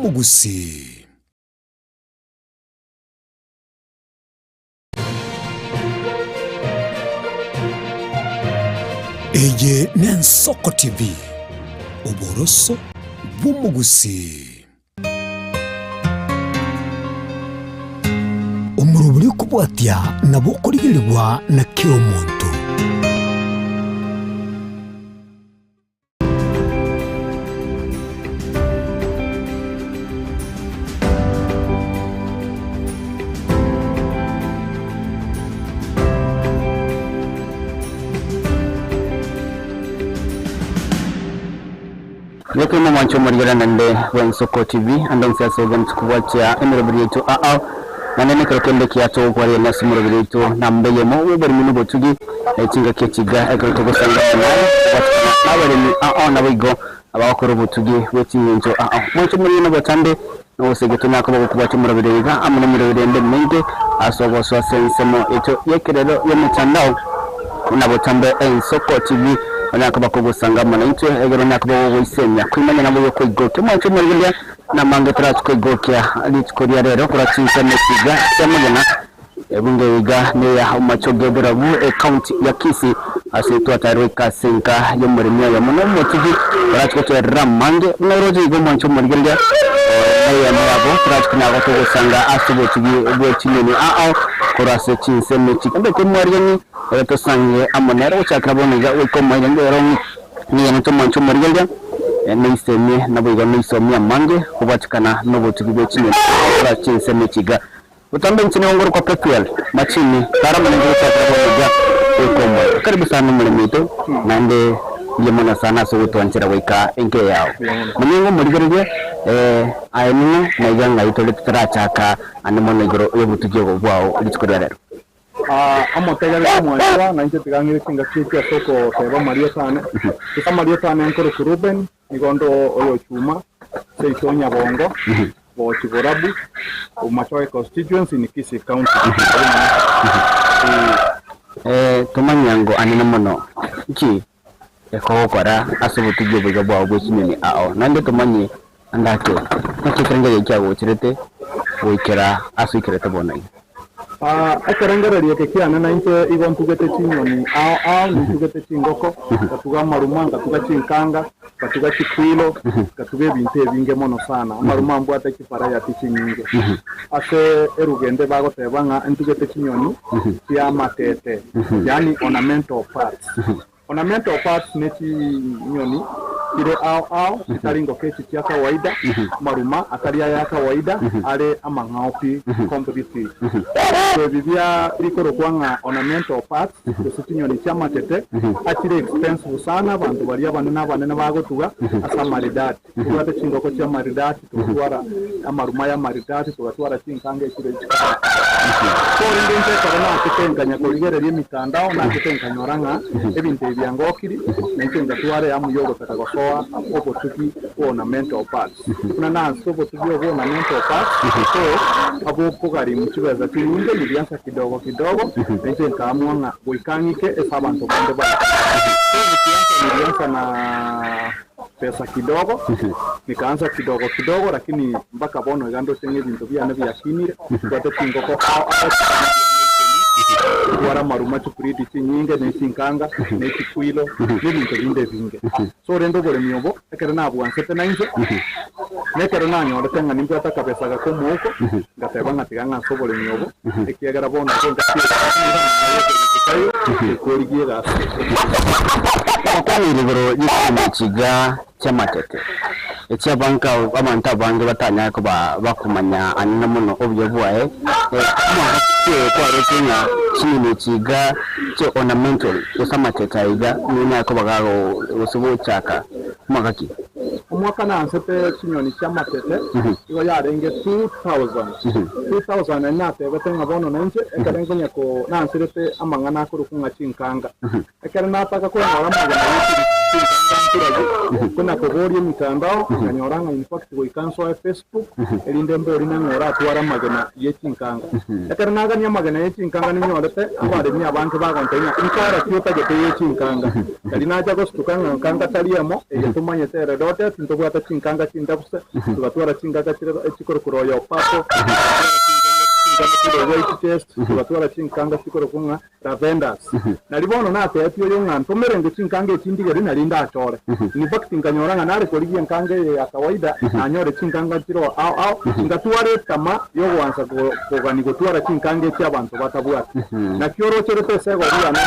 Mugusi. Eye Nensoko TV, Oboroso bw'Umugusi. Umuruburi kubwatya nabo kurigirirwa na Kiromuntu. Yake mo mancho marigala nande Nensoko TV andong sia sogan kuwacha emuruburi yetu nanene krakende kiato kwari na simuruburi yetu nambe yemo ubari minu botugi ekinga kekiga ekako gusanga nabare ni nabigo abakoro botugi wekinzo mancho marigala batande no segetuna ko kubacha muruburi ga amune muruburi ende menge asobo so sensemo eto yekerero yomutandao unabotambe Nensoko TV onakaba kugusanga manaitwe egero nakaba woisenya kwimanya nabo yo kwigoke mwancho murilia na mange tracho kwigokya litikoria rero kurachinsa mesiga semagana ebunge wiga ne ya macho gedera bu account ya Kisi asetu tarika senka yo murimya ya muno motigi tracho to ramange noroji go mwancho murilia ya mrabo tracho na ko gusanga asubo tigi bwe chineni kurase chinse mechika ndeko mwariani to sange amonero chakraboniga uko mwirengero ni nto mancho murilia niseme nabuga nisomya mange kubatikana n'obutugi bw'ekinene kora chinse mechiga utambe nchini ongoro kwa PPL machini karama ngiro chakraboniga uko mwe karibu sana mulimito nande yemona sana so utwanchira wika enke yao muningo murigerege ayinu naiganga itole tutarachaka anemona ngiro yobutugi bwao litikoria rero amotegere mwashwa na nje tigangire kinga kiti asoko seba Maria sana kisa Maria sana nkoro Ruben nigondo oyo chuma seitonya bongo bo Chiborabu umachoe constituency ni Kisi county tumanyango anina mono iki ekokora asubutugiye bwa bwa bw'ekinene nande tumanyi andake nakitengere cyawo kirete wikera asukirete bonai akarangara rieke kiana na inte igon tugete chinyoni ni tugete chingoko katuga marumanga tuga chinkanga katuga chikwilo katuge binte binge mono sana marumambo ata kipara ya tichinyinge ase erugende bago tebanga ntugete chinyoni ya matete yani ornamental parts ne chinyoni ile taringo kechi kia kawaida maruma ataria ya kawaida ale amangaupi completely so bibia likoro kwanga ornamental parts kusinyoni cha matete atire expensive sana bantu baria banene bagotuga asa maridati kubate chingoko cha maridati tutwara amaruma ya maridati tugatwara chinkanga kire so ndenge karana kitenganya kuligerera mitandao na kitenganya oranga ebintu byangokiri nenga tware amuyogo takagosoa obotugi ornamental parts kuna nanso obotugi ornamental parts so abo kugari mukibeza kinyinge nibyansa kidogo nenga kamwanga boikangike esabantu bande ba nibyansa na pesa kidogo nikaanza kidogo lakini mpaka bono igando tenge bintu byane byakinire kwato kingoko wara maruma chukuriti chinyinge nesinkanga nechikwilo n'ibintu binde binge so rendo bore myobo ekere nabwo ansete nainze nekere nanyora tenga nimba atakapesa gakomuko gateba ngatiganga sobore myobo ekiagara bono konga kayo korigie gase kwani libero yikiga chamatete echa banka abanta bange batanya ko bakumanya anina muno obyo bwae kwa rotinya chini chiga che ornamental usamatete iga nina ko bagago usubo chaka magaki umwaka nansete chinyoni chamatete igo yarenge 2000 na tebete ngabono nanje ekarengenya ko nansete amangana ko rukunga chinkanga ekere nataka ko ngora magana chinkanga kuraje kuna kogori mitandao kanyoranga in fact go ikanso ya Facebook elinde mbori na ngora twara magana yechinkanga ekarnaga nya magana yechinkanga ni nyorete abare ni abantu bagontenya ikara kyota gete yechinkanga kalina jago stukanga kanga taliamo etumanye tere dote ntobwata chinkanga chindapsa tugatwara chinkanga chikoro kuroyo papo tugatwara chinkanga chikoro kunga ravenders nalibono nate atyo nga ntomerenge chinkanga ekindigeri nalinda achore in fact nganyoranga nare koligie nkanga ya kawaida anyore chinkanga chiro au ngatware kama yo wanza kogani gotwara chinkanga cy'abantu batabwata na kyoro chere pese go bya na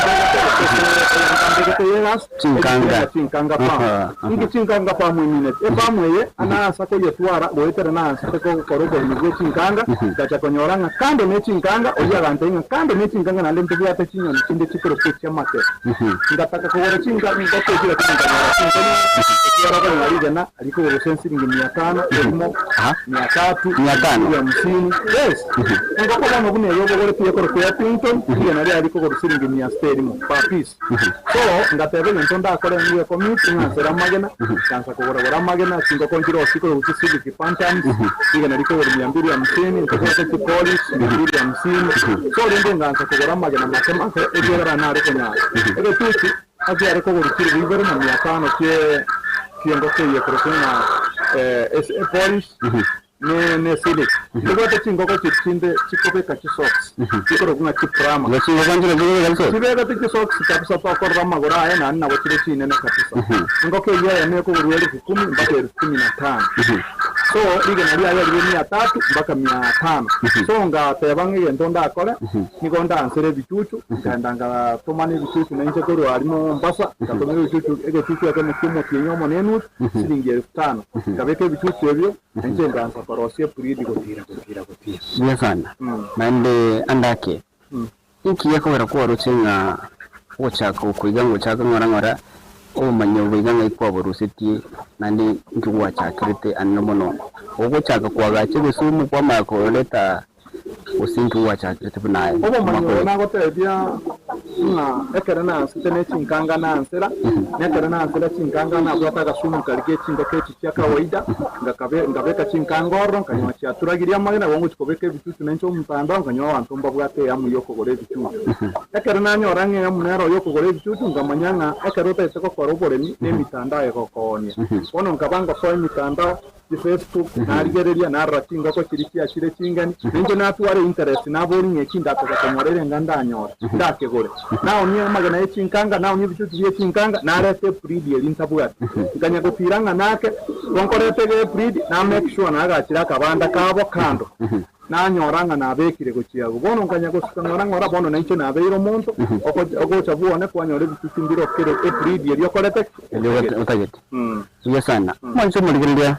chinkanga pa ngi chinkanga pa mwimine pamweye ana sako yetwara goetere na sako korogo ni chinkanga gacha konyoranga kando ne chinkanga oya gantenga kando ne chinkanga na lembe ya pechinyo chinde chikoro pecha mate ngataka kogora chinkanga ngoto kira chinkanga na aliko sensi ngi 500 elimo 300 ya msini yes ngoko bano bune yobo gore pia koro kwa Pinton ya nari aliko koro siringi 100 mo pa piece so ngatebe ntonda akore niwe community na sera magena kansa kogora magena singo konjiro sikoro usisi kipantani ya nari koro 250 ntokote ki police 250 so rende ngansa kogora magena matema egera na ari konya ebe tuti agiare kogora kiri vivere na 500 ke kiendo ke yekoro kuna police ne sile ngote chingo ko chinde chikopeka chisocks chikoro kuna chiprama Yachingo kanjira bige galso chibega tiki socks kapsa pa korra magora ena na wachire chine na kapsa ngoke ya ne ko ruwele 10 mpaka 15 so lige na ya 300 mpaka 500 so nga tebange ntonda akore nikonda ansere bichuchu kandanga tomane bichuchu na nje koro arimo mbasa katomere bichuchu ege bichuchu akene kimo kinyomo nenu silingi 5000 kabeke bichuchu ebyo nje nganza parosia puridi gotira yesana nande andake iki yakobera ko warochenga ochaka ukuiga ngo chaka ngora o manyo biganga ikwa borusiti nande ngwa chakirite annomono ogo chaka kwaga chigusumu kwa mako leta usintu wa chakirite bunaye obo manyo na gotebia na ekere na sitene chinkanga na ansera nekere na ansera chinkanga na bwata gasumu kalike chinga kechi cha kawaida ngabeka chinkangoro kanywa cha turagiria magana wangu chikobeke bichuchu na ncho mpando nganywa wantomba bwate yamu yoko gore bichuchu ekere na nyorange ya munero yoko gore bichuchu ngamanyanga ekere ta iseko korobore ni mitanda ekokonia wono ngabanga so mitanda Facebook narigereria narratinga ko kirikia kire kingani nje natware interest nabori nyekinda ko kamorere nganda nyora ndakegore nawo niyo magana yechinkanga nawo nyibichuti yechinkanga narete pridi elintabwati nganya gotiranga nake wankorete ge pridi na make sure nagachira kabanda kabo kando nanyoranga nabekire gochiago bono nganya gosikanora ngora bono nacho nabeiro muntu ogocha buone kwanyore bichuti ndiro kire pridi eliyokorete utageti yesana mwanzo muligiria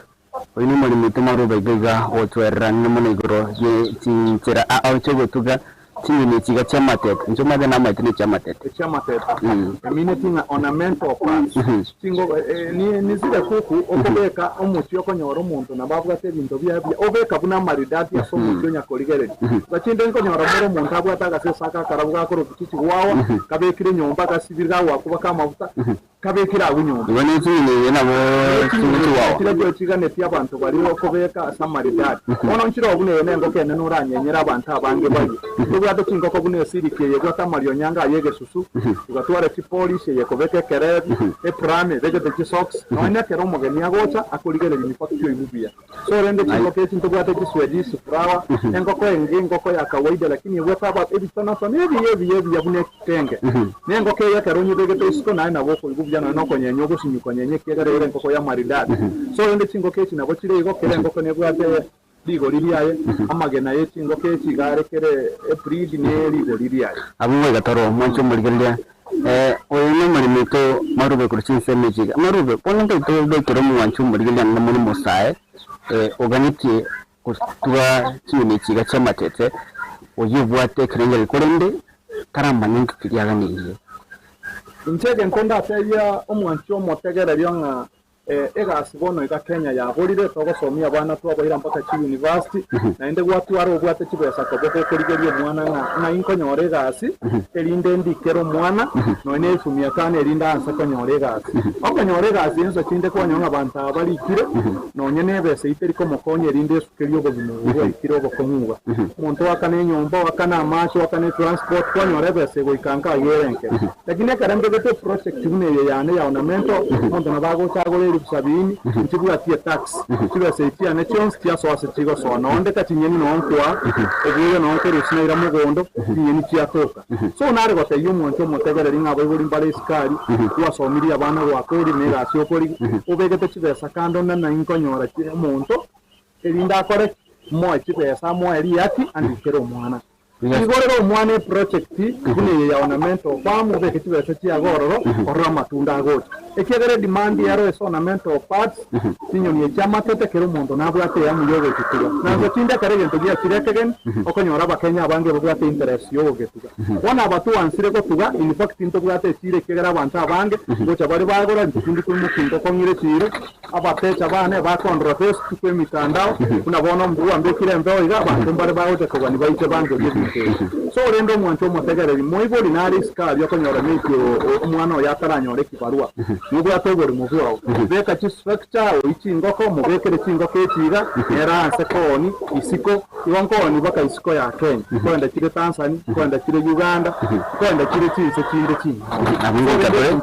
oyini muri mitumaro baigega otwerra n'umunigoro ye tinchira auchego tuga tinini chiga chamatete njomada na matini chamatete emine tinga ornamental plants tingo ni zile kuku okobeka omuti okonyora omuntu nababwa sebinto byabya obeka buna maridati ya somo kyonya koligere bachinde nkonyora muro omuntu abwataga sesaka karabwa ko rubutiki wawa kabekire nyomba kasibirga wakuba kamavuta kabekira abunyomba ibone tinini nabo tinini wawa kira byo kigane by'abantu bari okobeka samaridati ono nchiro obune nengo kene nuranyenyera abantu abange bali ado kingo ko bune sirike yego tamario nyanga yege susu tugatwara ti police yekobeke kerebi prame vege de socks no ene kero mogeni agocha akoligere ni fakio ibubia so rende kingo pesi ntobwate ki Swedish flower engo ko engingo ko ya kawaida lakini weta ba ebitana so yebi yabune tenge nengo ke yakero nyi vege to siko na boko ibubia no ko nyenyo go sinyuko nyenye kegere rengo ko ya maridadi so rende kingo kesi na bochire igo kerengo ko ne bwate ligo liriaye amagena yetingo kechi garekere pridi ne ligo liriaye abumwe gataro mwancho muligiria oyino muri mito marube kurchinse mejiga marube ponenge to bekero mwancho muligiria na muri mosae organiti kutua chini chiga chamatete oyibwate kirengere korende karamba ninki kiriaga niye Intege nkonda ataya omwancho motegera lyonga egasi bono ega Kenya ya borire togosomia abana twaboira mpaka chi university na inde gwatwara obwate chibesa koboko kurigeria mwana na inkonyore egasi erinde ndikero mwana no ene 500 erinda ansa konyore egasi okonyore egasi enso chinde kwanyonga abantu abalikire no nyene bese iteri komokonye erinde sukerio obuzima bwo ikiro obokomuga muntu akane nyomba akana amacho akane transport kwanyore bese goikanka yerenke lakini karande gete project bune yane ya ornamento muntu nabago chagore sabini ntibuga tie tax kibese itia ne chons tia so asetigo so nonde katinyeni nonkwa ebuye nonke rusinaira mugondo tinyeni tia toka so nare gote yumuntu mutegereri ngabo buri mbale iskari wasomiri abana gwakori mega asiokori ubegete kibesa kando na inkonyora kire muntu erinda akore mo kibesa mo eri ati andikero mwana igorero umwane project kune ya ornamento famu be kitibese tia gororo orra matunda agocha ekegere demand yaro es ornamento parts sinyoni chama tete kero mondo nabwate ya muyobe kitiga nanzo tinda karege ntogia kirekegen okonyora bakenya abange bwate interest yo getuga wana abatu ansire ko tuga in fact into bwate tire kegera abantu abange gocha bari bagora ndikundi kumukinto kongire tire abatecha bane ba controverse kwe mitandao kuna bono mbuwa mbekire mbeo iga abantu bari bagocha ko bani baite bange so rendo mwancho mutegereri moibo linari ska byo konyora miki umwana yataranyore kibarua nubwo atogora muvyo beka chi structure ikingoko mubekere kingoko ekiga era ansekoni isiko iwankoni baka isiko ya Kenya kwenda kire Tanzania kwenda kire Uganda kwenda kire kinse kinde kinyi abingo kabere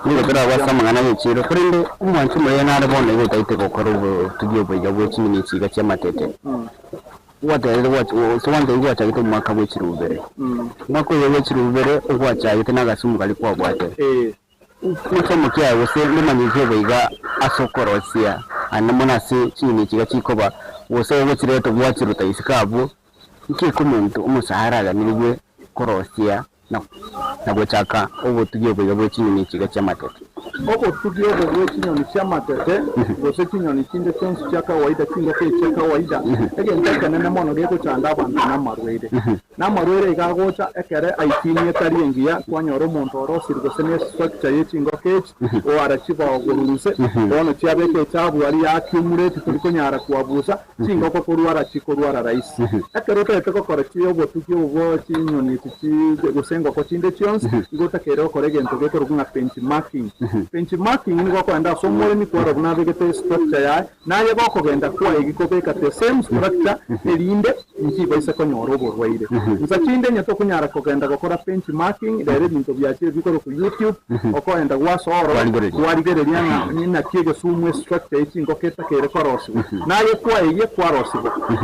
niyo bera wasamangana y'ikiro kurinde umwancho muri nare bone gutaite gukora ubu tugiye boya bwo kimini kiga cy'amatete so wanda ingwa chagite mwaka w'ikirubere mwako w'ikirubere ugwa chagite nagasumu kali kwa bwate uko mukiya wose nimanyije boiga asokorosia anamona se chini kiga chikoba wose w'ikirete bwakiruta isikabu iki kumuntu umusahara ganirwe korosia na gochaka obo tugiye boiga bwo chini kiga cy'amatete obo tugiye boiga kinyoni cy'amatete wose kinyoni kinde cyonse cyaka waida kinga ke cyaka waida egenda kanene mono geko cyanda abantu namarwere gagocha ekere aitini etariengia kwanyoro umuntu orosirwe sene structure yekingo kechi o arachiba oguruse ono cyabeke cyabu ari yakimurete turikonyara kuwabusa kingo ko kurwara chikorwara rais ekero tete ko korekiyo obo tugiye obo kinyoni tiki gusengo ko kinde cyonse igota kero korege ntogeko rugunga benchmarking ni ko kwanda somore ni kwaro navigate structure ya naye bako genda kwa igikobeka the same structure erinde nkiba isako nyoro borwaire nzakinde nyato kunyara ko genda gukora benchmarking rero bintu byakire bikoro ku YouTube okoenda gwasoro warigere lyanga nyina kiege sumwe structure ikingo keta kere korosi naye kwa iye kwarosi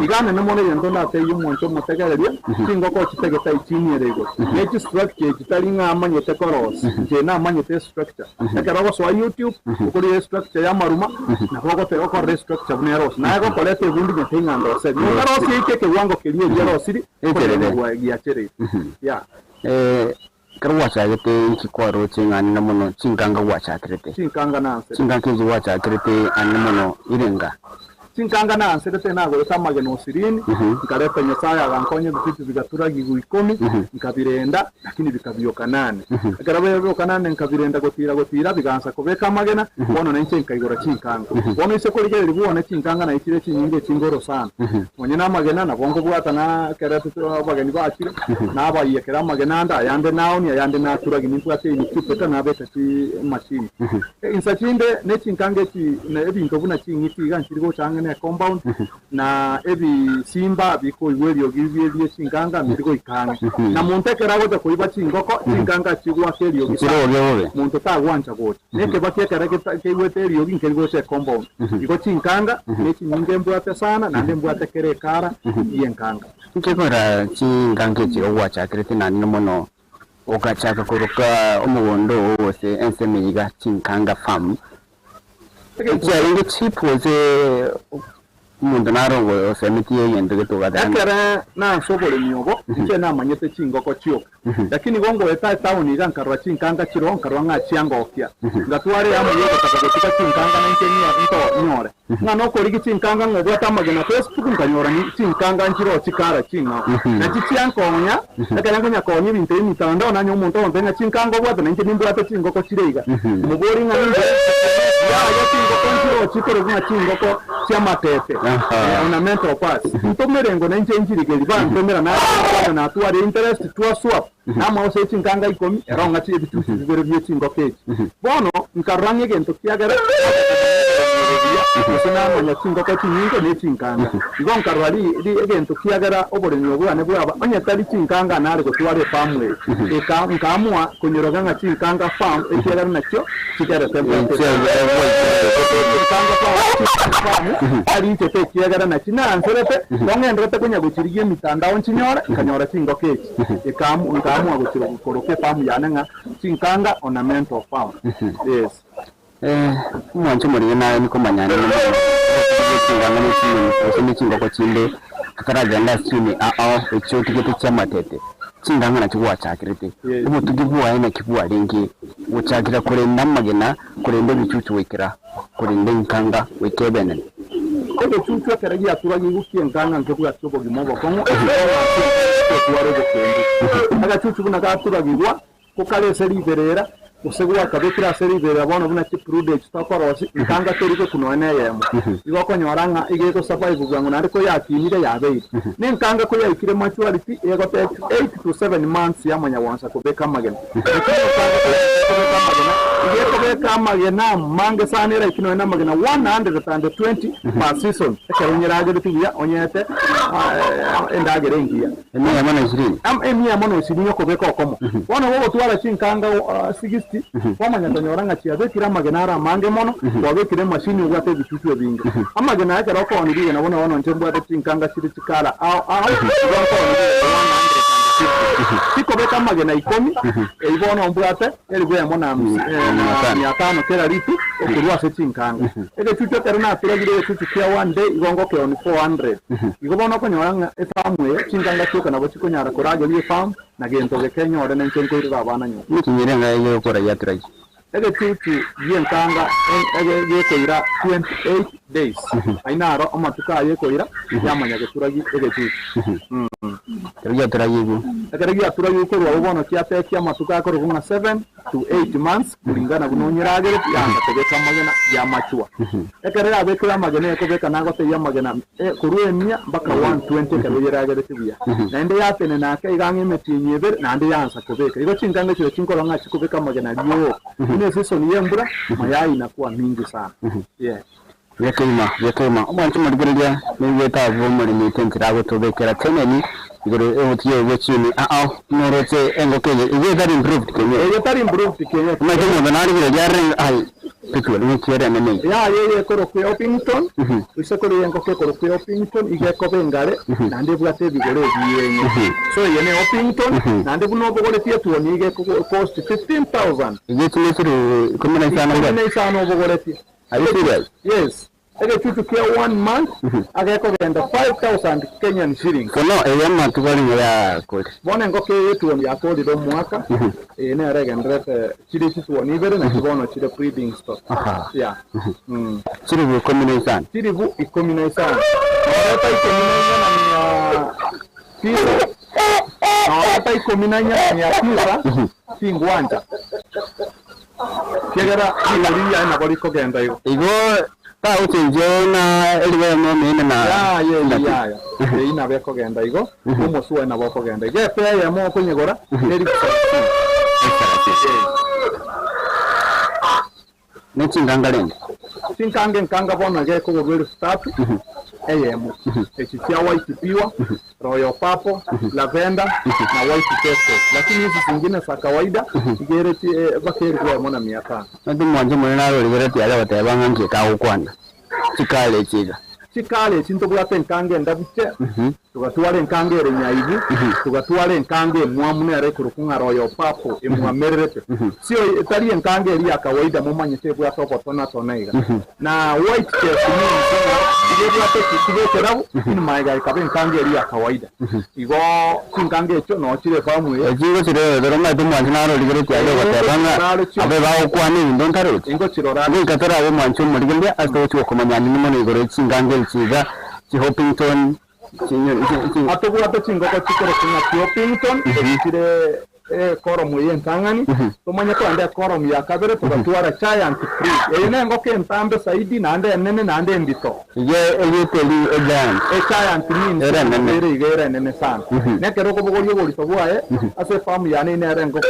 igane namone yendo nate yumuntu mutegereria kingo ko kitegeta ikini rego neki structure kitalinga amanyete korosi je na amanyete structure ekarago so YouTube ukuri structure ya maruma na kogo te ko structure buneros na go kolete bundi ntinga ndose no karosi ikeke wango kilie jerosiri ekerere wa giachere ya karwacha gete ikikwaro chingani namuno chinganga wacha trete chinkanga nanse chingankeji wacha trete animuno irenga chinkanga nanse tete nago etamage no sirini nkareta nyasaya gankonye bitu bigatura gigu 10 nkabirenda lakini bikabyoka 8 akarabe byoka 8 nkabirenda gotira biganza kubeka magena bono nenche nkayigora chinkanga bono ise ko ligere libone chinkanga na ikire chinyinge chingoro sana onye na magena na bongo bwata na karatu abagani bakire na abaye kera magena nda yande naoni yande na turagi nimpwate ni kupeta na beta chi machine insachinde ne chinkanga chi na ebinto buna chinyiti ganchirigo changa ne compound na ebi simba biko iwerio gibye chinganga mbiko ikanga na monte kerago ta kuiba chingoko chinganga chigwa kerio giroge monte ta gwancha gocha neke bakia karage ke weterio ginkerigo se compound iko chinganga ne chinyinge mbwate sana na ndembu atekere kara yenkanga nkekora chinganga chigwa cha krete na nimono okachaka kuruka umugondo wose ensemiga chinganga farm Jaringe chipoze umuntu narongo osemiti yende getoga akara na sobole nyobo ike na manyete chingoko chyo lakini gongo eta town iga nkarwa chinkanga chiro nkarwa nga chiangokya ngatware amuye gatagotika chinkanga nenkenya into nyore ngano kori chinkanga ngobo tamagena Facebook nkanyora ni chinkanga nchiro chikara chinga na chiankonya akara ngonya konyi binte mitando na nyomuntu ontenga chinkanga bwate nenke nimbu ate chingoko chireiga mugori nga ya chingoko nchiro chikoro kuna chingoko chamatete ornamental parts ntomerengo na njengirigeri bantomera na tuare interest to swap ama ose chinkanga ikomi era ngati ebitu bibere bye chingoko echi bono nkarange gento kiagara kusena manya chingoko chinyingo ne chinkanga igo nkarwali egento kiagara oborenyo bwane bwaba onya tali chinkanga nare gotware family eka nkamwa kunyoroga nga chinkanga farm ekiagara nakyo kigara temperature ari tete kiagara na china anserete bongendrete kunya guchiriye mitandao nchinyora kanyora chingoko echi ekamu nkamwa guchiro koroke farm yananga chinkanga ornamental farm yes mwancho muri nayo niko manyane n'ikinganga n'ikingoko kinde kakaragenda sini echo tigete chamatete chinganga na chikuwa chakirete ubu tugibuwa ina kibuwa lingi uchakira kurenda magena kurenda bicucu wekera kurenda nkanga wekebenen ebe chuchu karagi aturagi gukiye nkanga nkebuya chobo gimobo kongo aga chuchu kuna katuragirwa kokale seriberera usegwa kabekira seriberera bono buna chiprude chitakorosi nkanga terike kunone yemo igoko nyoranga igeko survive gwangu nariko yakinire yabeire ne nkanga ko yakire maturity yego 8 to 7 months yamanya wansa kubeka magena igeko beka magena mange sanira ikino na magena 120 per season ekerunyirage bitiya onyete endagere ngiya emi yamana 20 emi yamana 20 yoko beka okomo bono wobo twara chinkanga 60 wamanya tonyoranga chiabekira magenara mange mono wabekire machine ugate bichuchu bingi amagena yake roko oniriye nabona wono ntembo ate chinkanga chiri chikala siko beka magena ikomi eibono mbwate elibwe mona 500 kera litu okurwa se chinkanga ege chuchu terna turagire chuchu kia one day igongo ke on 400 igobona ko nyoranga efamwe chinkanga chuka nabo chikonyara korage bi farm na gento ke kenyore na nkenko ira bana nyo nikinyirenga yo kora yaturagi ege chuchu yenkanga ege yekoira 28 days ainaro amatuka yekoira yamanya ke turagi ege chuchu Akaragi aturagi ko wabona kiate kia matuka ko runga 7 to 8 months kulingana kunonyeragere yanga tegeka magena ya machua ekerera abekira magena ko beka nago te ya magena kuruemia mpaka 120 kabuyeragere tibia nende yatene nake igange metinyebere nande yansa kubeka iko chinkanga kile chinkolo nga chikubeka magena liyo ine season yembura mayai inakuwa mingi sana Yekema mwancho murigereria nibeta vumuri mitentira gutobekera teneni igoro otiye wechini norote engokenye igotari improved Kenya majengo banari gire jarre ai petuwa ni kiere nene ye koro ku Opington isakoro yengo ke koro ku Opington ige ko bengare nande bwate bigore biyenye so yene Opington nande buno bogole tietu ni ige cost 15,000 ige tulisuru kombination no bogole tie are you serious yes ege chuchu kia 1 month ageko genda 5,000 Kenyan shillings kono eyama tukali ya kodi bona ngoke yetu ya kodi do mwaka ene arega ndrete chiri chitu onibere na kibono chire breeding stock chiri bu combination ora tai kombinanya ya pisa singwanja kegera iliya na bali ko genda igo ta utinjona eliwe mena na ya ina beko genda igo umusuwe na boko genda ge pe ya mo kunyegora eri chinkanga nkanga bona ge ko gobero statu eyemo echitia white piwa royal purple lavender na white pesto lakini hizi zingine za kawaida igereti bakeri kwa mona 500 ndio mwanje mwana ro igereti ya batebanga nje ka ukwana chikale chinto bwate nkange ndabiche tugatware nkange ere nyaibu tugatware nkange mwamune are kurukunga royo papo emwamerete sio etali nkange eri ya kawaida mumanyete bwa soko tona tonaiga na white chef ni ige bwate kigete rabu ni maiga kabe nkange eri ya kawaida igo nkange echo no chire famu ejigo chire dero ma tu mwancho naro ligereti ya batebanga abe bawo kwani ndontaro ingo chirora ni katara abe mwancho muligendia asto cyo komanyani nimone igoro chingange chiga Hopington atobwa to chingo ko chikoro kuna Hopington chire koromu yentangani tumanye ko ande koromu ya kabere tugatwara giant free ene ngoke entambe saidi nande nene nande mbito eyeteli giant means era igera nene sana nekero ko bogolyo bolito bwae ase famu yani nere ngoko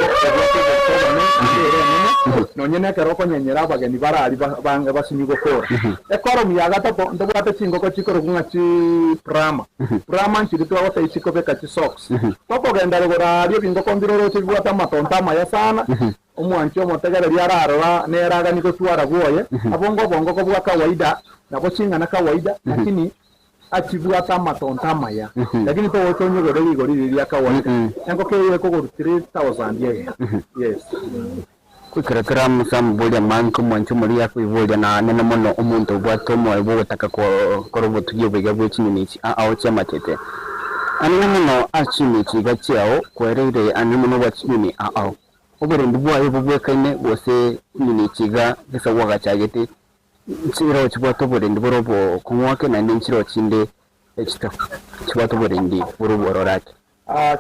no nyene kero ko nyenyera abageni barari basinyugo kora koromu ya gatatu ndobwate chingoko chikoro kunga chi prama nchirito wata ichiko beka chi socks poko genda rogora rio bingo kombiro chibwata matonta maya sana omwanchi omotegere lyararora neraga niko twara bwoye abongo bongo ko bwa kawaida nabo chinga na kawaida lakini achibwata matonta maya lakini to woto nyogore ligori lya kawaida yango ke ko 3000 yes kwikarakara musam bolya manko mwancho muri yakwivolya na nene mono umuntu bwatomo ebo gutaka korobo tugiye bwiga bw'ikinyinici aho cyamatete ani mono achimici gacyao kwerere ani mono bw'ikinyini aho obere ndubwaye bubwekane bose kinyinici ga gisawa gacagete chiro chibwato bore ndiborobo kumwake na ndinchiro chinde ekita chibwato bore ndi urubororake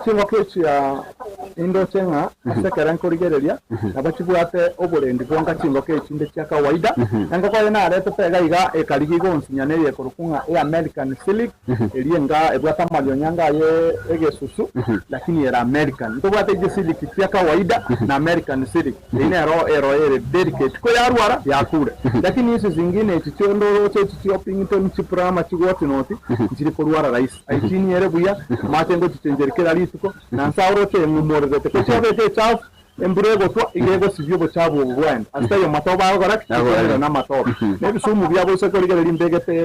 chingo kechi ya indo chenga asekera nkorigereria nabachibwate oborendi bonga chingo kechi nde kya kawaida nanga kwa yana areto pega iga ekarigi gonsinyane ye korukunga American Silk elienga ebwata malyonyanga ye egesusu lakini era American ndobwate je silk kya kawaida na American Silk ine ero delicate ko yarwara yakure lakini hizo zingine chichondo chicho pington chiprama chigoti noti chiri korwara rais aitini ere buya matengo chichenjeri kera lituko na nsauro che ngumorete ko chabete chaf embrego twa igego sivyo chabo bwana asta yo matoba agora kigero na matoba nebi sumu byabo se ko ligere limbegete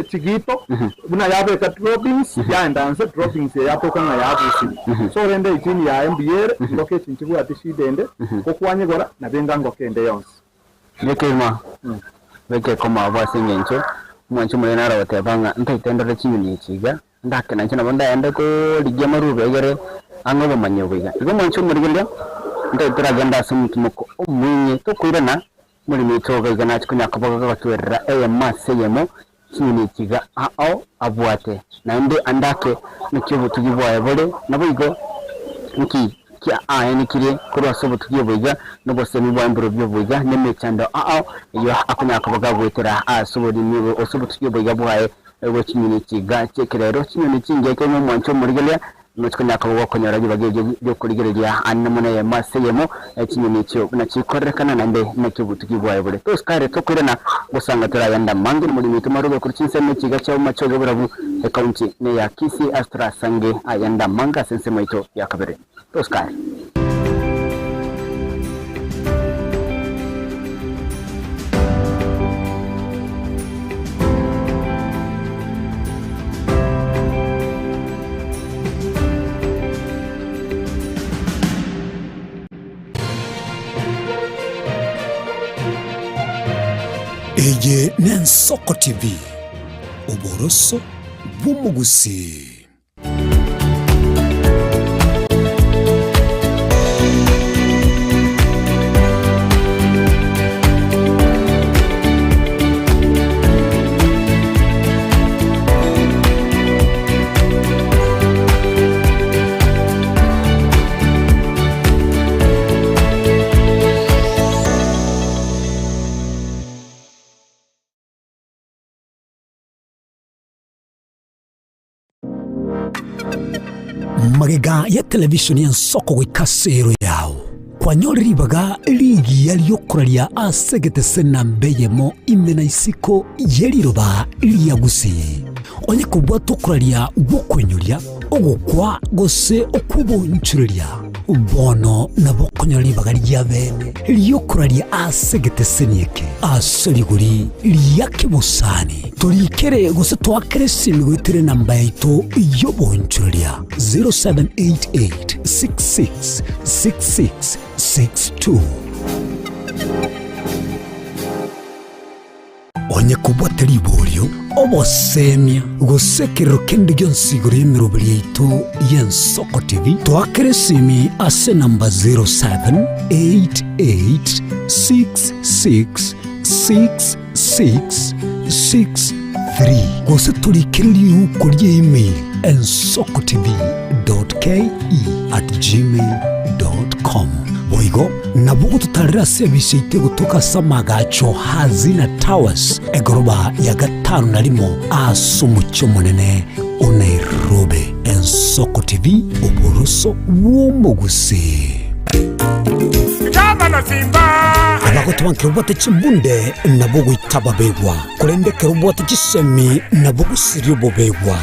chigito buna yabe ka droppings ya ndanse droppings ya poka na yabu so rende itini ya MBR ngoke chinchibu atishidende ko kwanye gora na benga ngokende yonse nekema beke koma abasengencho mwancho mulena rawatebanga ntaitendera chinyini chiga ndake nancho nabanda ende ko ligema rubegere angoba manyobiga igo mwancho murigenda ndaitera ganda sumutumuko omunye to kwirana muri mitoga igana chikunya kabaga batwerera maseyemo chinyini chiga ao abwate nande andake nikibu tugibwaye bole nabigo nki kya nikire kurwa sobo tugiye nobose mibambiro byo nemechando iyo akunya kabaga bwetera sobo ni osobo tugiye bwaye ego chinyini chiga chekerero chinyini chinge kemo mwancho murigelia nuchikunya kabaga konyora gibageje byo kurigerelia annamuna ya maseyemo chinyini cyo na chikorekana nande nakibu tugibwaye bole to skare to kurena gusanga turayanda mangi muri mitumaro kuri chinseme chiga cyo machoge burabu ekaunti ne ya Kisi Astra Sange ayanda manga sense maito ya kabere Oscar. Eye Nensoko TV Uboroso bw'umugusi. Magega ya televishoni ya Nsoko gwikasero yao kwanyoribaga ligi yaliyokuralia asegete sena mbeyemo imena isiko yeliroba liyagusi onye kubwa tokuralia bokwenyolia ogukwa gose okubonchurelia bono nabo konyoribaga lyabene liyokuralia asegete senieke asoliguri liyakibusani tolikere gose twakere simigwitire namba yaito yobonchurelia 0788666662 onye kubwateri ibolyo obosemia gusekero kende gyonsiguro y'emirobiri yaitu y'Ensoko TV twakere simi ase namba 0788666662 3 gose turikiririe kuri email ensokotv.ke@gmail.com boigo nabugo tutarira service ite gutuka samagacho hazina towers egoroba ya gatanu narimo asumucyo munene Nairobi. Ensoko TV uburuso w'umuguse abagoto bankirubwate chimbunde nabo gwitababegwa kurendekera ubwate chisemi nabo gusiri ubobegwa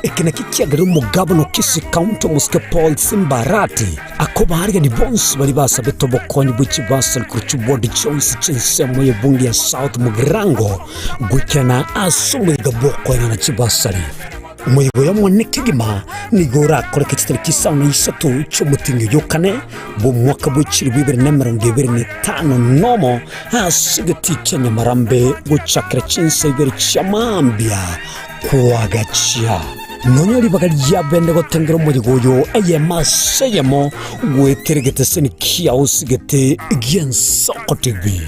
ekina kikiagara umugabo no kisi county muske Paul Simbarati akoba harya ni bonse bari basabe tobokonyi bw'ikibasa kuruchubodi choice chinsemo y'ebungi ya South Mugirango gukena asumuga boko na kibasari umuyigo ya mwanekigima nigora koreka kitariki sauna isatu cy'umutinyo yokane bo mwaka bw'ikiri 2025 nomo hasigati Kenya marambe gucakira chinsebere cyamambya kuagacha nonyori bagali yabende gotengera umuyigo yo ayemaseyemo gweteregete seni kiausigete Ensoko TV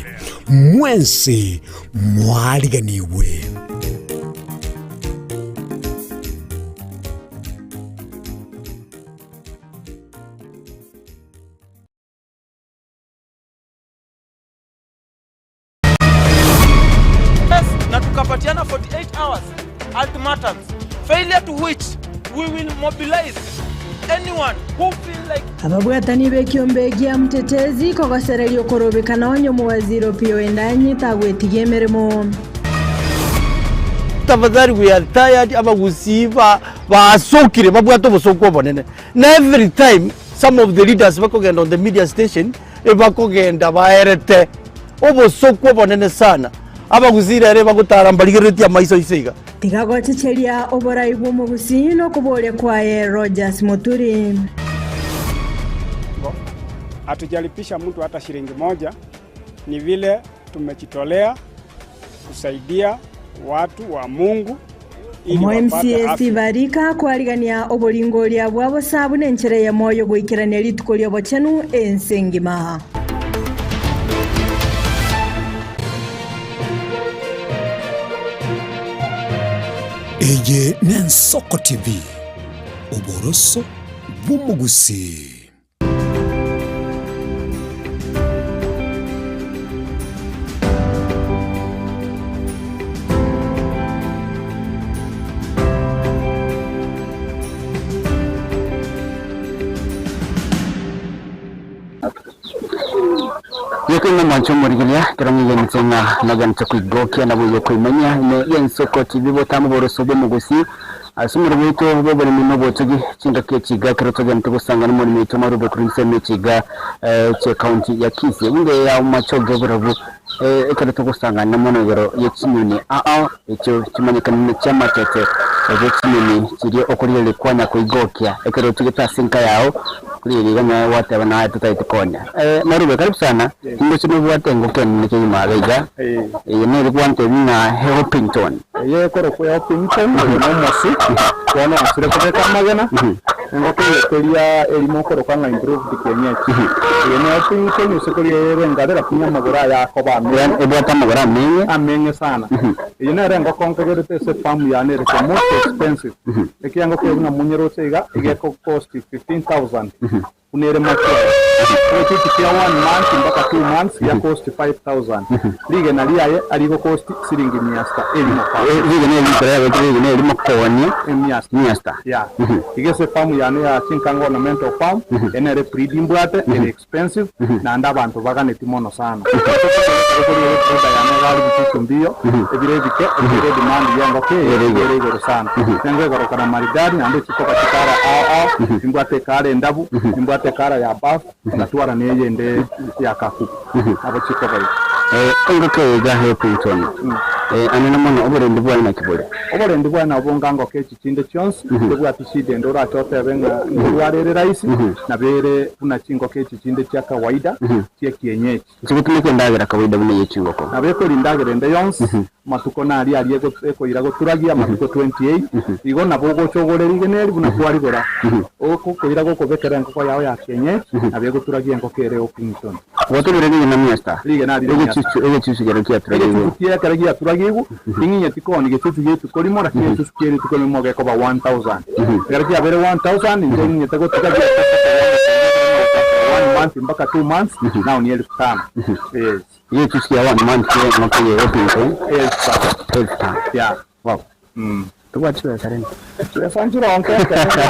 mwensi mwaliganiwe. Na tukapatiana 48 hours ultimatums, failure to which we will mobilize anyone who feel like ababwatani bekiombe gia mtetezi kogosereri okorobekana onyo mu waziri Opiyo Wandayi tagwetigie meremo. Tafadhali we are tired abagusiba basokire babwato bosoko bonene na every time some of the leaders bakogenda on the media station bakogenda baerete obosoko bonene sana abaguzira reba gutarambarigiriti amaiso isiga tigagochecheria oborai bw'omugusi no kuboria kwaye Rogers Muturi. Hatujalipisha mtu hata shilingi moja, ni vile tumejitolea kusaidia watu wa Mungu ili wapate afya. Barika kwarigania oboringoria bwabo sabu n'enchere ya moyo gwikirania ritukoria bochenu ensengima. Eye n'Ensoko TV uburoso bw'umugusi. Yekina mancho murigilia kirangi yenitsenga nagancha kwigokia nabuye kwimanya ne Ensoko TV botamu boroso bw'umugusi asumira bwito bobere mino botugi kinga kekiga kirotoga ntugusanga no muri mito marubo kurinse mekiga che county ya Kisii unge ya machoge burabu ekare tugusanga na monogero yekinyoni ekyo kimanyika ne cyama tete ekinyoni kiri okurire kwanya kwigokia ekare tugita sinka yao kuri ganya wate bana tutayitukonya marubo karibu sana ngo kino bwate ngoke ne cyima bega ne rikwante bina Hopington koro kwa Hopington no mosi kono asire kubeka magana ngoke yeteria elimo koro kwa improve dikenyechi yene Hopington usekoria yengadera kunya magora ya koba men ebota magora amenye sana yene rengo konkegerete se famu ya nere ko most expensive ekiango ke una munyero sega igeko cost 15,000 unere macho eti kia 1 month mpaka 2 months ya cost 5,000 lige na liaye aligo cost silingi 100 elimo lige ne elimo koni 100 ya igese famu yani ya Chinkango ornamental farm enere breeding bwate ene expensive na anda abantu baganeti mono sana kuri yana gali bitumbio ebire demand yango ke ere sana yango gorokana maridadi ande chikoka chikara imbwate kare ndabu imbwate kara ya baf natwara neye ende ya kaku abo chikoka ngoke ga Hopington anena mono obore ndibwa na kibole obore ndibwa na obongango ke chichinde chonse ndibwa tishide ndora chote benga ndwarere raisi na bere una chingo ke chichinde cha kawaida kie kienyeji chikutumike ndagira kawaida bune yechingo ko abeko lindagere nde yonse matuko nari ari eko irago turagia matuko 28 igo nabogo chogore rigeneri buna kwarigora oko ko irago ko bekera ngoko yawe ya kienyeji abego turagia ngoko ere Hopington wotubere ni na miasta lige nari ego chisu gero kia turagia gigu inginya tikoni getutu yetu kolimo rakini tuskiri tukolimo ge koba 1000 garaki abere 1000 inginya tego tukaje 1 month mpaka 2 months now ni 1500 yes ye tusikia 1 month ye mapige yote yes yeah wow tuwachwe sareni tuyafanjira onke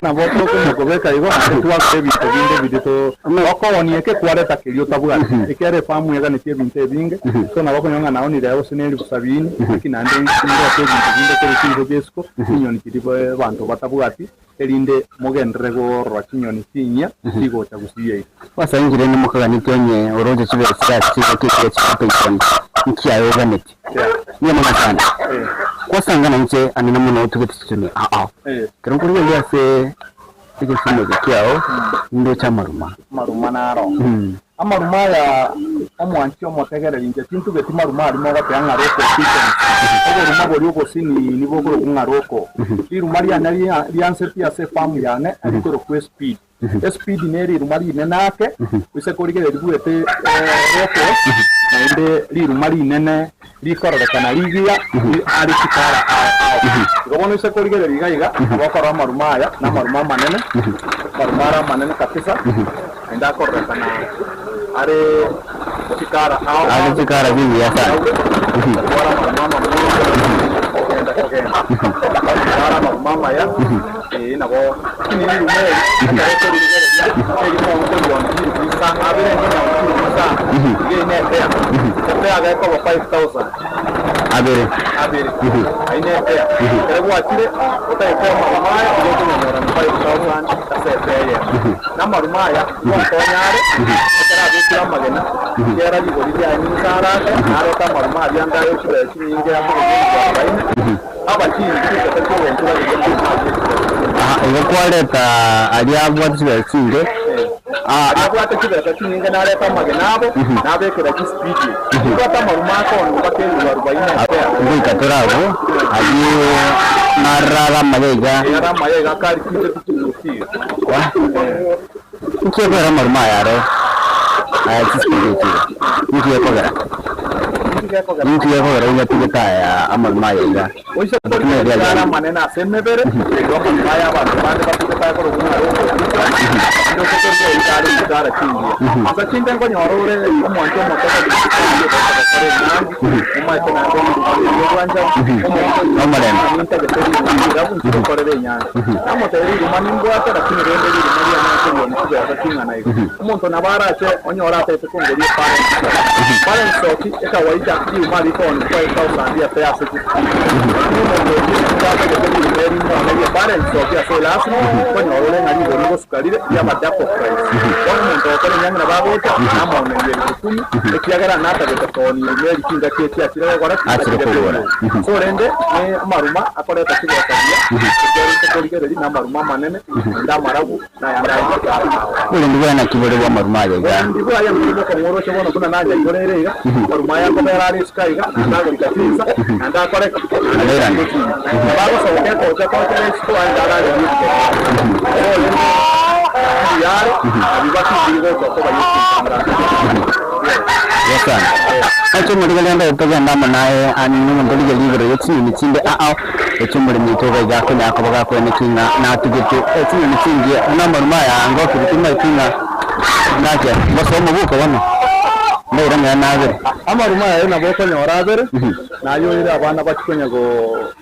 na boto ko beka igo tuwa kebite binde bidito oko onieke kwareta kilio tabwa ikere famu yaga netie binte binge so na bako nyonga naoni leo sineli busabini kinande ndo binde kiri kingo besko nyoni kitibo bantu batabwati elinde mugendere go rwakinyoni kinya kigo cha gusiye wasangire ni mukagani tonye oroje chibe sira chibe kike chipe nkia yoganeti niyo mwana kwasangana nche anina muno tugetitsune kironguri yase tige simo kyao ndo cha maruma naro amaruma ya omwanchi omotegere inje tintu geti maruma ari moga te angaroko kitchen obo ruma bori obo sini ni bogoro kungaroko iruma ria nari rianse pia se famu yane ariko ro speed speed neri rumari nenake wise korigere riguete roko inde rirumari nene rikororeka ligia ari kitara gobono wise korigere rigaiga bokora marumaya na maruma manene kabisa enda kororeka na are kitara ari kitara bibi ya sana mama ya na go ni rumeri ilikuwaleta aliabwatira kinge abwata kibera kinge naleta magenabo nabekera kispeed kwata marumako bakeli 40 ngikatorabo ali marara malega kali kite tutuki ukebera maruma yaro kispeed ukiyekogera ina tigeta amaruma yega oisha kwa manena semebere ndio mbaya abantu bande bakita ko ruguna ndio ko itari kingi asa kinga ngo nyorore umuntu motaka umaite na ngo rwanja omarena nta korere nyanya amoteri rumanimbwa ata lakini rende ri maria na ko nti ya kinga nayo umuntu nabarache onyora ate kongeri pare soki ekawaida ki mali ko ni kwa sausandia pesa para el sokia solas coño ole ngari boni sukarire ya madapo price kono muntu okole nyanga babota amone ngeri kumi ekiagara nata betoni ngeri kinga kiti atira gora so rende ne maruma akole takiwa kabia ngeri koligere na maruma manene nda marabu na yanda ule ndiwe na kibole wa maruma ya ndiwe aya mbizo ko ngoro chobono kuna naja igorere maruma ya ko berari skaiga ndago likafisa nda kole bago soke ko cha ko ko andara ni yaro abibaki bigo ko Yes, acho muligalenda utagenda manaye aninu ndoliga libero yetini mitinde echumuri mitoga yako nyako bagako nekinga na tugete etini mitinde na maruma ya ngo kitima kinga naje basomo buko bano ndira nganabe amaruma ya na boko nyorabere nayo ira abana bakikonye go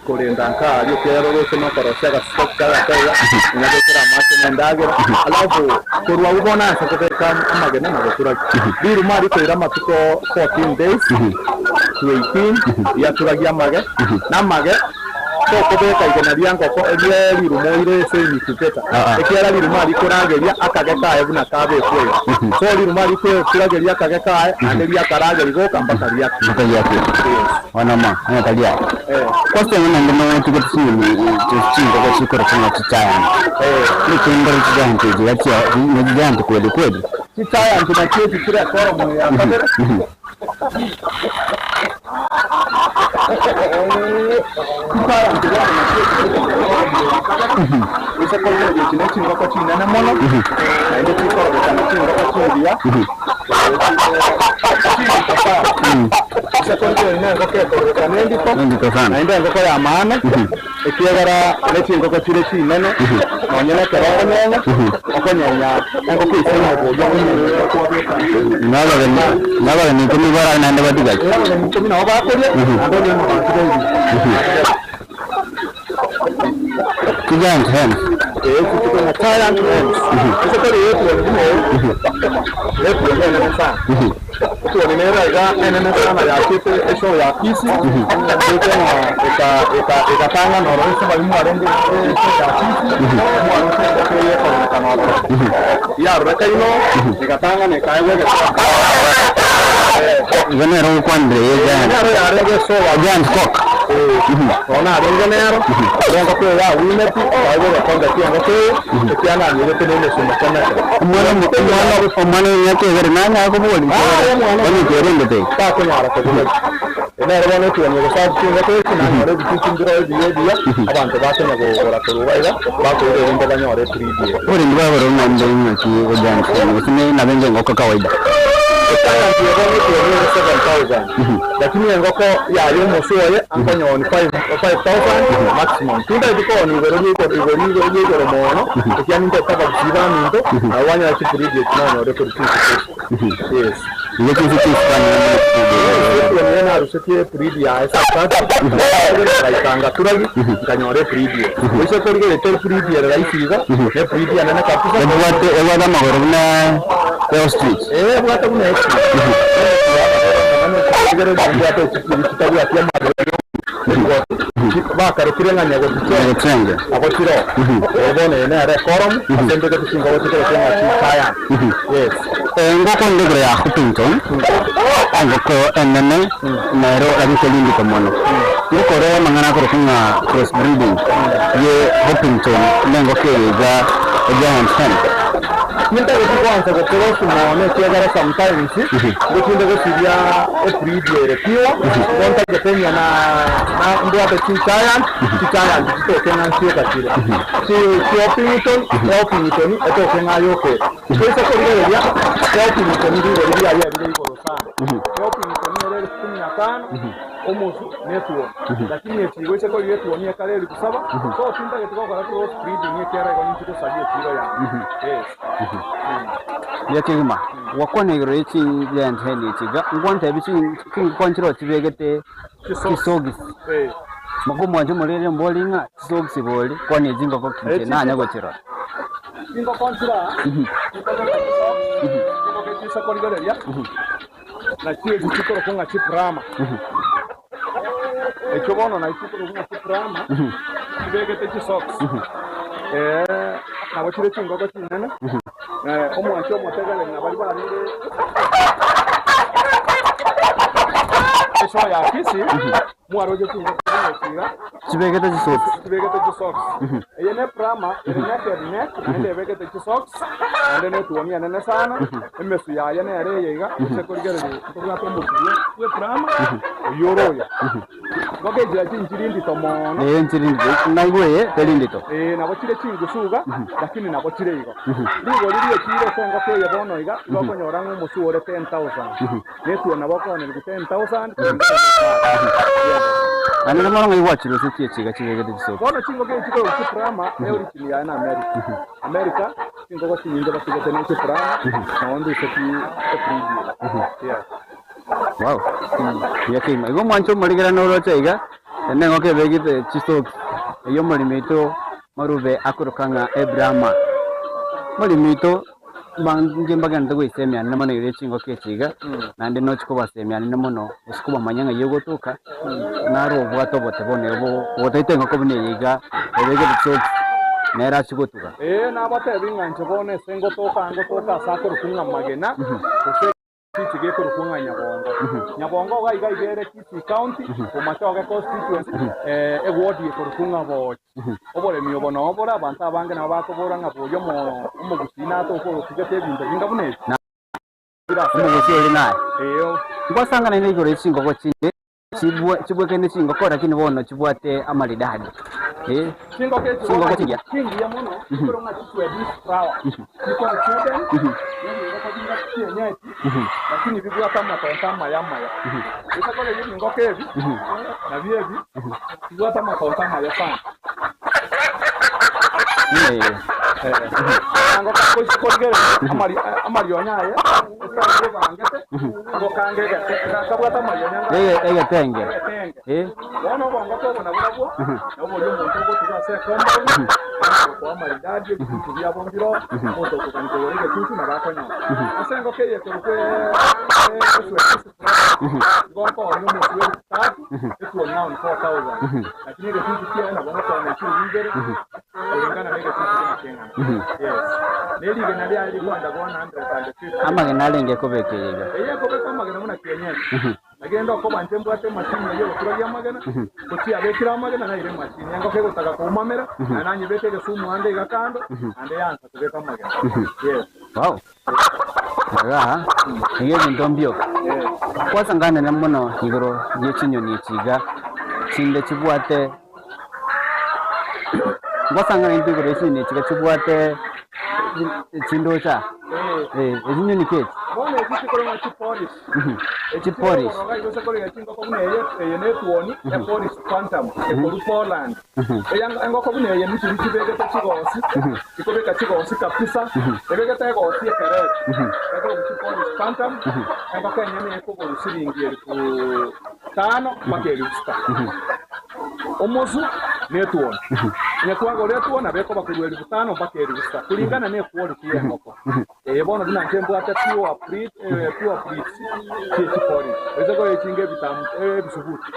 kurenda nka ari kero rose no korosha ga stock ya taya nyabekera make ndagera alafu kurwa ubona sakateka amagena na gukura biru mari ko ira matuko 14 days to 18 ya turagia mage na mage ko beka igena byango ko ebyeri rumoire se nikuteta ekiara biru mari ko rageria akageka ebuna kabe kwera so biru mari ko kurageria akageka anderia karageria go kambaka yake wanama anatalia kwa sababu ndio tugetisini tuchinga kwa chikora kama chichaya ni kinga chichaya yacha ni jante kweli chichaya ndio kitu kile kwa moyo ya kamera esa kwa hiyo kinachingwa kwa chini na mono na ile kiko kwa chini kwa chini ya naenda ngoko ya maana ikiagara leti ngoko chire chinene nonyene keroko nyenya okonyenya ngoko isema bojo naba ni kumi bara nande badiga ni kumi na bakoria ando ni mabantire Giant hands. Kuko na giant hands. Ese kare yetu ni yetu ni sana. Kuko ni mera ina sana ya kitu show ya kisi. Kuko na ikatanga na roho sababu mwarende ya kisi. Ya rekaino ikatanga na kaewe. Venero kwande giant. Ya rege so giant cock. Ona rengenero rengo kwa ya wineti ayo konda kianga kwa kiana ni yote nene sumekana mwana yake gari nanya ako boli ni kerende te ta ko nyara ko dole ina rwano tu ni sa kinga ko na ngore bitin ndiro dia abantu ba ko ngo ora ko waira ba ko ire ndo ganyore 3D ori ndwa baro nande ni ki ojansi sine na benje ngoko kawaida lakini ngoko ya yo mosoye ankonyo ni 5000 maximum tunda diko ni veroni ko mono kiani ndo taba kusiba mindo awanya chipuridi tinono re kuriti yes ile kitu ni na ruseti puridi ya esa tata kaitanga turagi kanyore puridi eso korige to puridi ya raisiga ne puridi ya nana kapisa ewa magoro na Wall Street bwata kuna bakare kirenganya gutsenga akotiro obone ne are korom asembe ko singo wote ko tena kaya yes ngoko ndegre ya Huffington ngoko enene nero abikolindi komono ngoko re mangana ko kunga cross breeding ye Huffington ngoko ga giant hen Minta que kwanza ko tero sumone kiagara sometimes gutinde ko sibya breed ye piwa konta ke tenya na ndo ate giant to tena sio katira si Huffington eto tena yoke pesa ko ile ya Huffington ndio ile ya ile iko sana Huffington ile 15 omusu netuo lakini ekiwe ko ile tuo ni kale kusaba so tinta ke tuko kwa cross breeding ye kiara ko nchiko sabie tiro ya yes yakema wakone rechi giant hen chiga ngonta bichi kinkonchiro chibegete kisogis magumo anje mulere mbolinga kisogis boli kwani jingo ko kije nanya gochiro jingo konchira jingo ke kisa ko ngere ya na kile kichikoro konga chiprama echobono na ichikoro konga chiprama chibegete kisogis na wachire chingo ko chinana omwancho omotegele na bali barire eso ya kisi mwaroje chingo kira chibegete chisocks yene prama yene ende begete chisocks ende ne tuonia nene sana emesu ya yene are yega se korigere ko ga tomo ye prama yoroya goge jira chinjirindi tomono njirindi naigwe telindito na bochire chingo suga lakini na bochire igo ndigo riri chire senga ko yebono iga gokonyora ngo musuore 10000 netu na bokone 10000 anene mara ngai wachiro setie chiga chibegete chiso bona chingo ke chiko chiprama origin ya na America chingo ko chingo basigete ne chiprama na ondo seti yeah wow yakima igo mancho marigera no rocha iga ene ngoke begete chiso iyo malimito marube akurukanga Ebrahama malimito bange mbaganda gwisemya namana yire chingo ke chiga nande no chiko basemya namono usikuba manyanga yogotuka naro bwato bote bone bo botaite ngoko bune yiga ebege bitso nera chigotuka na bate binganche bone sengo toka sako rukunga magena chige ko rukunga nyabongo ga igere kiti county umachoga constituency ward ye ko rukunga bo obole miyobono obora abantu abange na bakobora ngaboyo mu gusina to ko kigete bintu bingabune umugosi uri naye ngosanga nene igore chingo ko chinde chibweke ne chingo ko lakini bono chibwate amalidadi Chingo ke chingi ya mono koro ngati kwa this flower kwa children ndio kwa jinga kienyeji lakini bibua kama kama yama ya sasa kwa hiyo ngoke hivi na vievi bibua kama kama ya sana ngoka kwa gere amari onyaye sasa ngete ngoka ngege kabwa kama yonyanga tenge wana bongo ko na bwo na bo yo muntu ko tuza se kombo kwa maridadi bitu bya bongiro moto ko kaniko wenge tutu na bakonya asengo ke ye ko ngoko yo muntu yo tatu etu now 4000 lakini ile kitu pia na bongo kwa mtu ngere kulingana na ile kitu kinatengana yes neli gena bya ile kwa ndabona 150 ama genalenge ko bekeyega ko beka magana muna kienyeji agenda ko bantembo ate machini yo kurya magana kuti abekira magana na ile machini yango ke gutaka kumamera nananye bekege sumu ande gakando ande yanza kubeka magana yes wow aga iyo bindombyo kwasangana na muno igoro yechinyoni chiga chinde chibwate ngosangana ndigoro chine chiga chibwate chindocha ezinyoni keti bone kiti ko ma chiporis chiporis yo ko ya chingo ko ne netwoni ya poris quantum e ko Poland yango ko ne ya ni chibege ta chigosi iko beka chigosi kapisa ebege ta gosi ya kare ko chiporis quantum yango ko nyame ko ko siringi ku tano makeli usta omozu netwoni netwago netwona beko bakurweli butano bakeli usta kulingana ne quality yengoko bono dina ntembo ata pure breed chipori ezako echinge bitamu bisubuti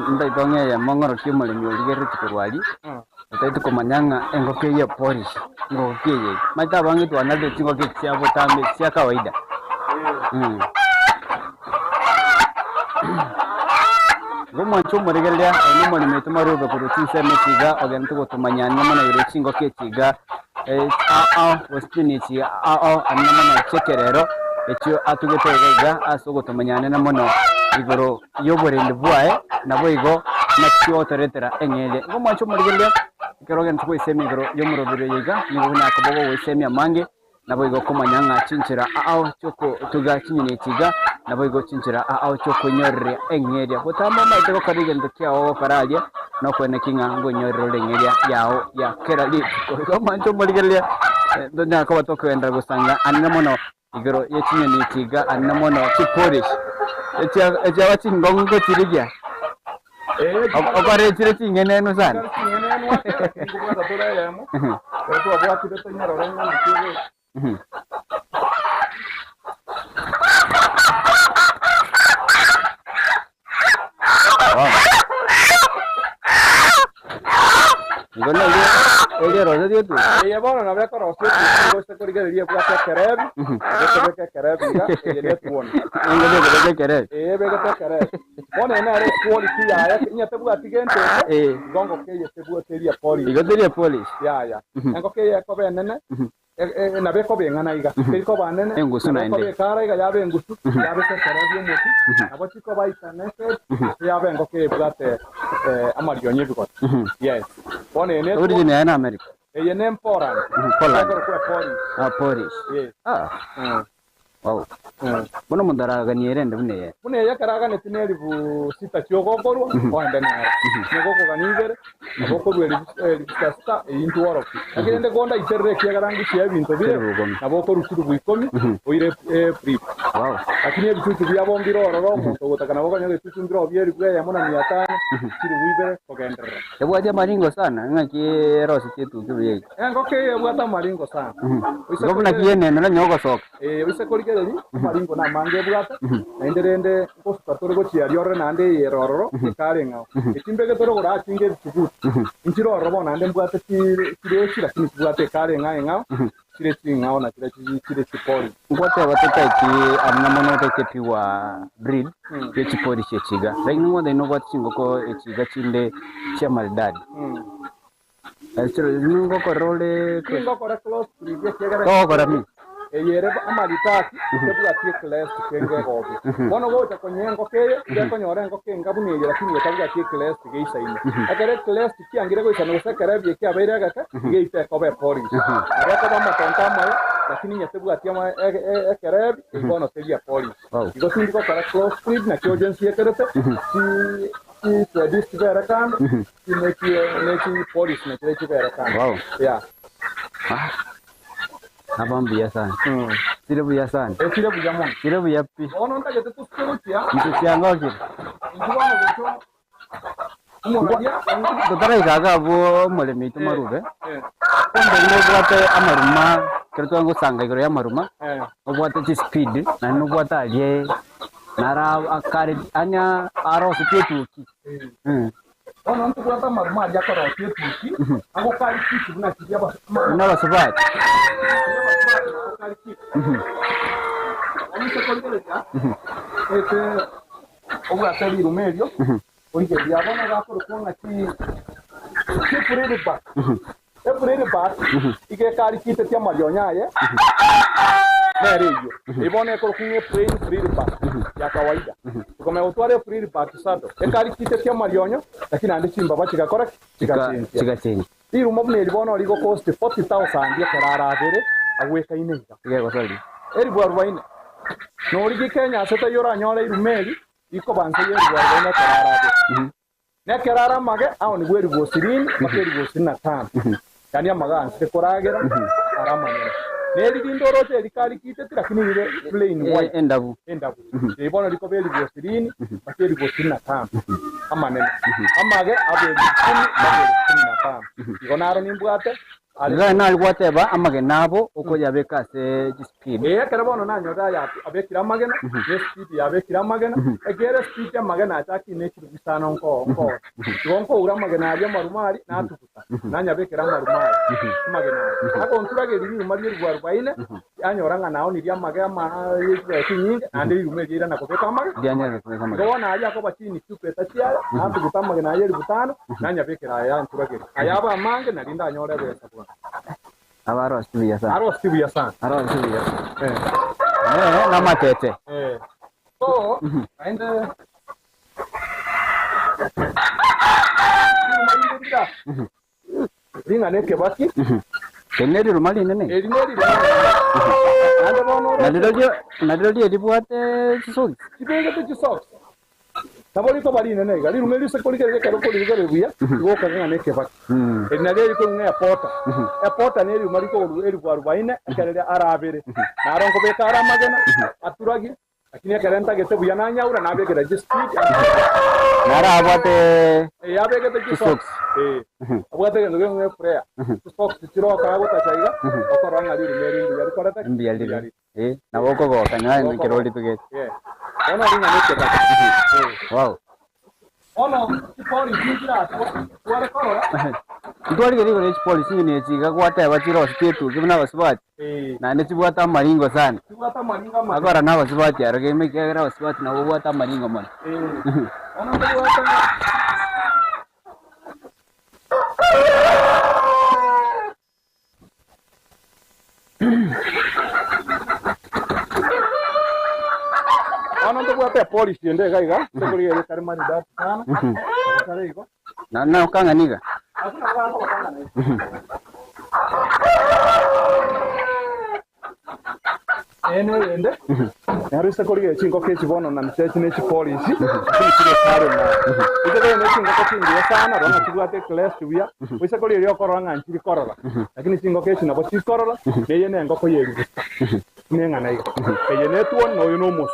ndaitonge ya mongoro kimole miolire tikurwali utaitu komanyanga engoke ya polish ngoke ye maita bangi tu anade tingo ke tia botame tia kawaida Goma chumo regelya nomo nimetuma robe kurutisha mechiga ogantu gotumanyana mana ire chingo ke chiga westinichi anama na chekerero echo atugetegega asogotomanyane na mono igoro yoborende bwae nabo igo na kyotoretera engele ngoma cyo murigende keroge ntwe isemi igoro yomurobire yiga nibo nakabogo wesemi amange nabo igo komanyanga chinchira cyoko tuga kinyine kiga nabo igo chinchira cyoko nyorre engele botama maitego karigende kyawo karaje no kwene kinga ngo nyorre engele yao ya kerali ngoma cyo murigende donya ko batokwenda gusanga annamono igoro yekinyoni kiga annamono kiporish echa wati ngongo tirigya okare tire tingene no sana ngene wake ngubwa tora yamo to abwa kidoto nyaro ronga mkiwe ngono ele roza dio tu bona na veka roza tu gosta corrigeria kwa kerebi gosta kerebi ga ele tuone ngene bega kerebi bega kerebi bona na re quality ya nyate bwa tigente gongo ke ye tebu teria poli igoteria poli ya ngo ke ye ko benene na beko bengana iga ko banene engusu na inde ko kara iga ya bengusu ya beka kerebi muti abo chiko baita nese ya bengo ke brate amarionye biko yes bona ene origin ya America eye nem Poland Polish yes wow bono mundaraga nierende bune yakaraga ne tineri bu sita cyogogoro wanda na ngoko ganivere ngoko rweli bikasta into woroki agende gonda iterre kyagarangi cya bintu bire naboko rukuru bwikomi oire prip wow akini bitu bya bombiro ororo muntu gotakana boga nyo bitu ndiro byeri bwa ya mona 500 kiri bwibere kogendera ebwaje maringo sana ngaki rosi kitu kibuye ngoke ebwata maringo sana gobna kiene na nyogo soka wise korigeri maringo na mange bwata enderende ko skatoro go chiari orre nande yerororo karenga ikimbege toro gora kinge tubu inchiro orro nande bwata kire kira kini bwata karenga enga kire tinga ona kire chipori ngote watetaiki amnamono tekepiwa breed ye chipori chechiga raingo de no watchingo ko echiga chinde cha maldadi Actually, nungo korole kingo kora close privia kegara to kora mi eyere amalitaki tebwatie class kenge gobi bono gocha konyengo keye gekonyora engo kenga buneye lakini yetabwatie class geisaine akere class kiangire goisana gusekere bye kiabaire agaka geite kobe police areko bamatonta amaye lakini nyatebwatie ama ekerebi ibono tebia police igo sindiko para close speed na urgency yekerete si tradisi vera kan neki police na neki vera kan ya Abambia sana. Sile buya sana. Sile buya mon. Sile buya pi. Ono nta gete tusikia. Mtukia ngoki. Ndiwa ngoto. Dotara igaga bo mole mitu marube. Konde no bwate amaruma, kerto ngo sanga igoro ya maruma. Obwate ti speed na no bwata ye. Nara akare anya aro sipietuki. Ono nta bwata maruma ya koro sipietuki. Ago kali kitu na kijia ba. Na ba sabat. Omisa kolgeleka. Oga tali rumerio. Oige diabona gakoro konga ki purere ba. Purere ba. Ige kali kite tia marionyaye. Nereyo. Ibone ko kunye purere ba ya kawaida. Kama utware purere ba tusado. Kali kite tia marionyo lakini andi chimba ba chigakora chigachenga. Iru mobne libona ligo cost 40,000 ya karara abere agweka inega. Ige gosali. Eri bwa rubaine. No ligi Kenya seta yora nyora irumeri iko banse yeri bwa rubaine karara abere. Ne karara mage aho ni gweri bosirini bakeri bosina tano. Kani amaganse koragera aramanya. Neri dindoro te likali kite lakini ile plain white endabu. Ibona liko beli bosirini bakeri bosina tano. Amanene. Amage abeli 10 bakeri 15. Igonaro nimbwate Aliga na alwate ba amage nabo uko yabeka se speed. Karabono na nyoda ya abekira magena, speed ya abekira magena. Egere speed ya magena ataki nekiru bisana onko. Gonko ura magena ya marumari na atukuta. Nanya abekira marumari. Magena. Ako nturage libi umari rwa rubaine. Anyoranga nao ni ya magema ma yekinyinge ande rumegira na kobeka magena. Dianya kobeka magena. Gona aja ko bachini chupeta tia atukuta magena yeri butano nanya abekira ya nturage. Ayaba mange na linda anyore besa. Abaro stibiya sana. Aro stibiya sana. Na matete. So, and Ringa neke baki. Keneri rumali nene. Erineri. Nadiro edibuate sisog. Kibenge te sisog. Tabori ko bari nene gali rumeli se kolikere kero kolikere buya. Go kanga neke baki. Erineri ko nge porta. Porta neri rumali ko eri bwa rubaine akere arabere. Naronko beka aramagena aturagi. Lakini akarenta gete buya nanyaura nabegera speed. Nara abate yabegete sisog. Abwate nge prayer. Sisog tiro ka abota chaiga. Okoranga ri rumeli yari korata. Mbiyali. Na woko go kanya ni keroli pige. Ono ringa neke baki. Wow. Ono pori jinjira tuare korora. Ndwali gari gore policy ni chiga kwata bachiro state kibuna basibati. Na ndi chibwata maringo sana. Chibwata maringa ma. Agora na basibati arage mekera basibati na bwata maringo man. Ono bwata Ano ndo bwate police ende gaiga sekuri ile karimani da sana kare iko na ukanga niga hakuna bwangu bakanga na ene ende yari sekuri ile chingo kechi bono na msechi ne police kile kare na ite ne chingo kechi ndio sana rona tibwate class tuya wisa kuri ile koranga nchiri korora lakini chingo kechi na bochi korora ne yene ngoko yeri nenga na iko yene tuon no yuno mos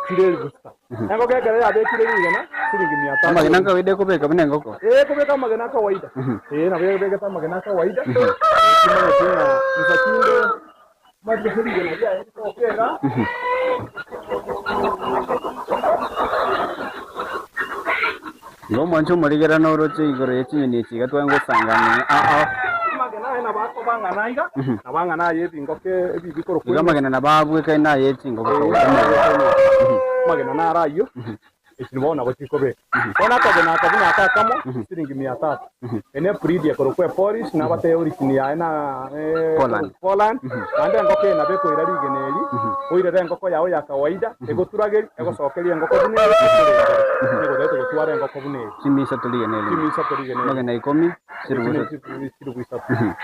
kire gusta nango kekere ya bekire igana siringi 500 magena ka wide ko beka bine ngoko ko beka magena kawaida na beka ta magena kawaida kima tena nisakinde maji siringi na ya ko kera ngo mancho morigera no roche igoro yechi ni chiga twango sangane magena na bako banga naiga na banga na yebi ngoke bibikoro ko magena na babu kai na yechi ngoko magena na rayo ekiribona bokikobe bona akabona akakamo siringi 300 ene breed ya korokwe Polish na bate origin ya na Poland ande ngoko na beko irari generi oirere ngoko yawe ya kawaida egoturage egosokeria ngoko bune ego deto gotware ngoko bune Chimisa tulige magana 10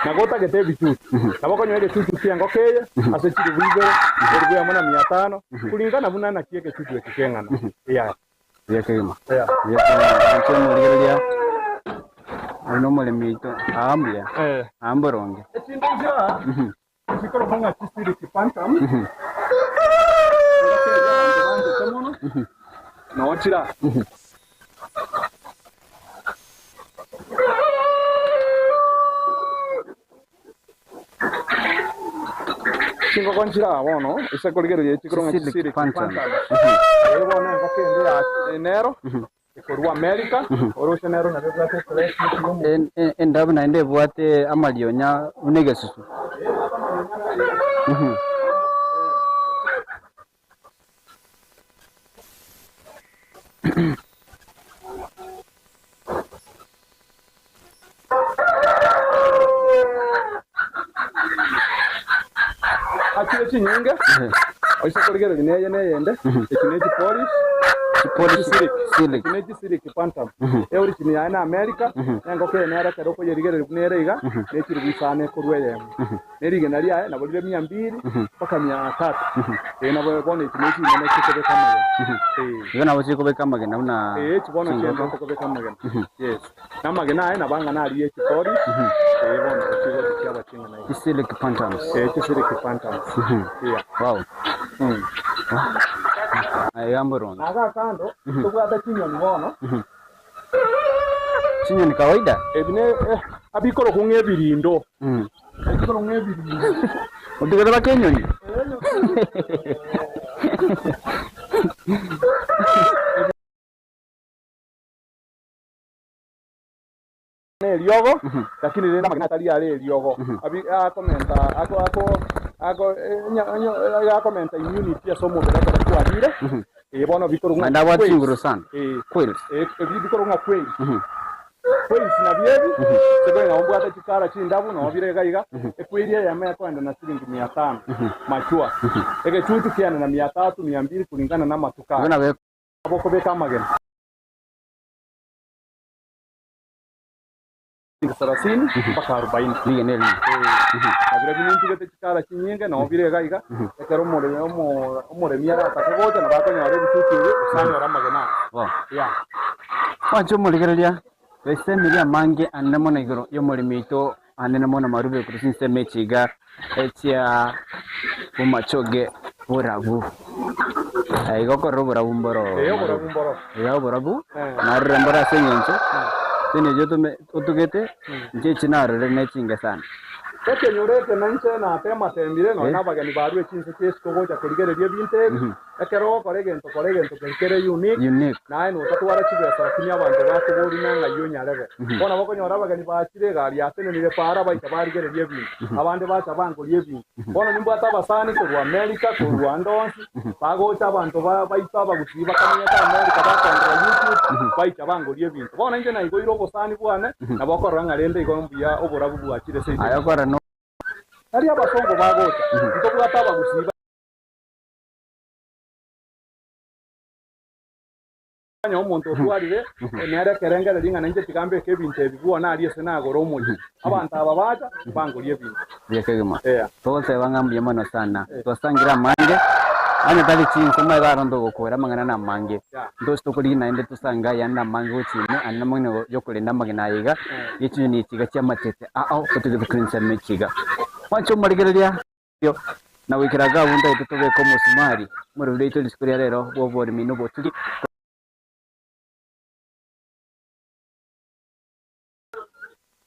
na gota gete bitu na boko nywege tutu cia ngoko ye ase chiri bibere erwe amana 500 kulingana buna na kieke tutu ekengana ya kema ya nchemo ligeria ano mole mito ambia amboronge etindira sikoro banga kisiri kipantam na watira Cinco conchira bono, ese colguero de chicro en City Pantan. Bona ngokende ya enero, ekorwa America, oro enero na bwate 3 endabu na ende bwate amalionya unegesusu. Aqui nyinga. Oisa colguero de neyende, ekineti Polish Silik Pantam. Origin ya na America, ngoke nera keroko yerigere nerega, nekirubisane kurweye. Nerige naria na bolire 200 mpaka 300. Na bone ekineti nyene kikobe kamaga. Yona wachiko be kamaga na una chibona chendo kikobe kamaga. Yes. Kamaga na banga na riye Polish. Bona chiko cyaba kinga na. Silik Pantam. Silik Pantam. Yeah. Wow. Ayamboron. Aga kando, tubwata chinyoni bono. Chinyoni kawaida? Ebine abikoro kungebirindo. Abikoro kungebirindo. Utigera bakenyoni? Eliogo, lakini lena magana tali ale eliogo. Abi komenta komenta immunity somo bela kwa dire. Bono bikoro nga. Anda wati nguru sana. Quails. Bikoro nga quails. Quails na biebi. Sebo nga ombu ata chikara chindabu na obire gaiga. Equiria ya mea kwenda na shilingi 500. Machua. Ege chutu kiana na 300, 200 kulingana na matuka. Ngona we aboko beka magana. 30 mpaka 40 lige neli. Abira bintu gete chikara chinyinga na obire gaiga. Ekero omore miara atakogoja na bako nyare bitutu sana ramagana. Wow. Yeah. Wacho muligereria. Wese milia mange anamona igoro yo mulimito anenamona marube kurusinse mechiga etia umachoge burabu. Igoko burabu mboro. Burabu. Na rembora senyencho. Tene joto me otugete nchechi na rere nechinga sana. Teke nyorete nanche na tema tembire no nabagani barwe chinse chesko goja kuligere bie binte. Ekero koregento kekere unique. Na eno tatwara chibe sarakini abantu bakuburi nanga yonyarebe. Bona bako nyora bagani bachire gari atene nire para baita barigere bie binte. Abande bacha bango bie binte. Bona nimbo atabasani ko America ko Rwanda bagocha abantu baita bagusiba kamenya America bakandra YouTube baita bango bie binte. Bona nje na igo irobo sani bwane na bako ranga rende igo mbia oburabu bwachire se. Ayakora no. Ari abasongo bagocha. Ntoko ataba gusiba omuntu otwarire nere kerengere linga nanje tigambe kebinte ebibona ali esena agoro omuji abantu ababaja bangolie bintu byekegema tose bangambye mono sana twasangira mange ane dali chinso mai barondo gukora mangana na mange ndo stokoli na ende tusanga yana mange uchine anna mone yokulinda magina yiga yichi ni chiga cha matete kutuge krinsa mechiga wancho marigereria yo na wikiraga bunda itutobe ko musumari muri leito diskuria rero bobori minobo tuki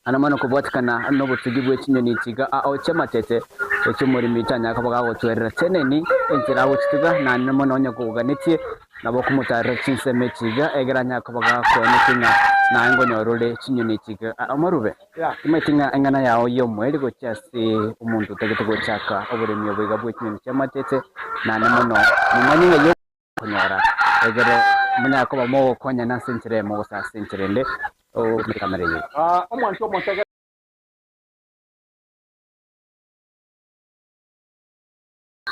anamano kubwatikana anobo tugibwe chinyoni chiga chamatete echumuri mitanya akabaga gotwerera teneni enjira wochitiga na namono nya kuganitie nabo kumutara chinse mechiga egeranya akabaga kwenikinga na ngo nyorole chinyoni chiga amarube imetinga engana yawo yomwe liko chasi umuntu tegete gochaka oburemyo bwiga bwe chinyoni chamatete na namono nimanyinga yo kunyara egere munya ko mo konya na senchire mo sa senchire nde o kamera ye omwantu omotege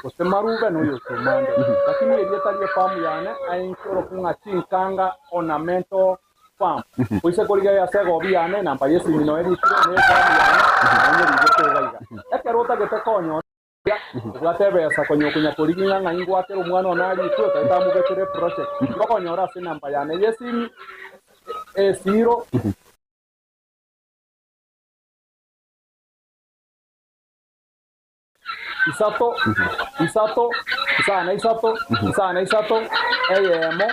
Osemarube no yo tumande lakini elieta lyo famu yane ainkoro kunga chinkanga ornamental farm oise koliga ya sego biane namba yesi mino eri tire ne famu yane onye ligote gaiga ekerota gete konyo gwatebesa konyokunya koliginya nga ingwatero mwana onali twe taitamu getere project ngokonyora se namba yane yesi zero Isato, isana isato, eyemo,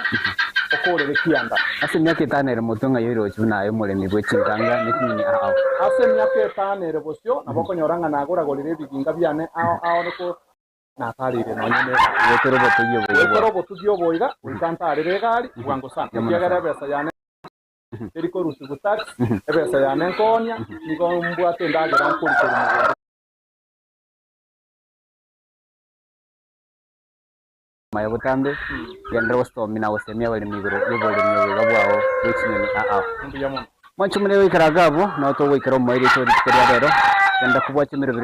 okore bekianda. ase myaka itanere mutunga yiro chuna ayo muremi bwe chinkanga nikini ao Ase myaka itanere bosyo nabokonyoranga nagora golire biginga byane ao niko natarire nonyene. Wetoro botugiyo boiga, wikantarire gari, bwango sana. Byagara besa yane. Eriko rusigu tax, ebesa yane nkonya, niko mbwate ndagira nkuri maya butambe yandra wasto mina wasemia wali migoro yobole myowe gabwao wichinyoni mwanchu mune wikara gabo na to wikara moire to dikere rero yanda kubwache